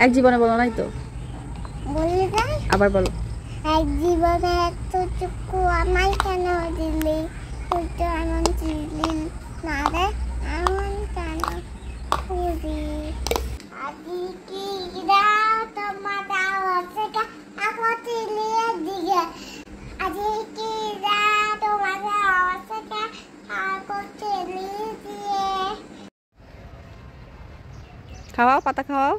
এক জীবনে বলো নাই তো, বলি না আবার বলো। এক জীবনে এতটুকু আমায় কেন দিলি, তুই তো এমন দিলি না রে, এমন কেন করি? আজি কি দাও তোমার আওয়াজে আকতি লিয়ে দিগে, আজি কি দাও তোমার আওয়াজে আকতি লিয়ে দিয়ে। খাওয়াও, পাতা খাওয়াও।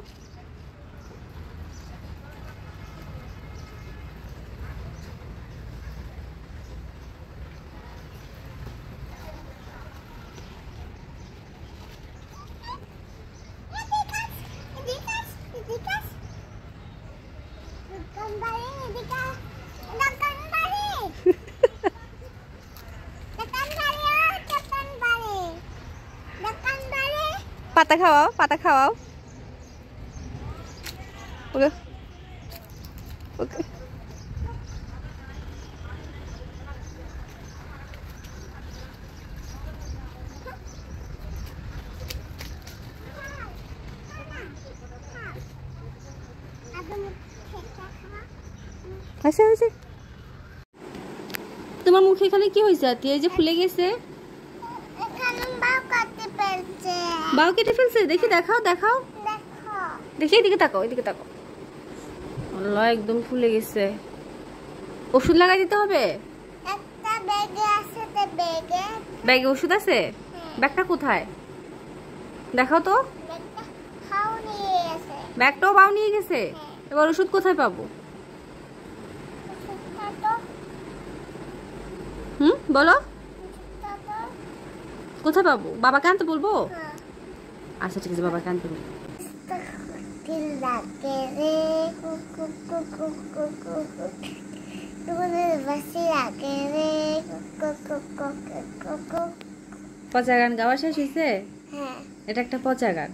পাতা খাওয়াও, পাতা খাওয়াও। ওকে ওকে। আচ্ছা হয়েছে। তোমার মুখে এখানে কি হয়েছে? এই যে ফুলে গেছে, বাও কেটে ফেলছে। দেখি, দেখাও দেখাও, দেখি এদিকে তাকাও, এদিকে তাকাও। আল্লাহ, একদম ফুলে গেছে। ওষুধ লাগাই দিতে হবে। একটা ব্যাগে আছে, তে ব্যাগে ব্যাগে ওষুধ আছে? ব্যাগটা কোথায় দেখাও তো। ব্যাগটা খাও নিয়ে আছে। ব্যাগটাও বাও নিয়ে গেছে। এবার ওষুধ কোথায় পাবো? ওষুধটা তো বলো, ওষুধটা তো কোথায় পাবো? বাবাকে আনতে বলবো? হ্যাঁ। আচ্ছা ঠিক আছে, বাবাকে আনতে বলবো। দিল লাগে রে কুকু কুকু কুকু কুকু, তোমাদের বাসি লাগে রে কুকু কুকু কুকু। পচা গান গাওয়া শেষ হয়েছে? হ্যাঁ। এটা একটা পচা গান।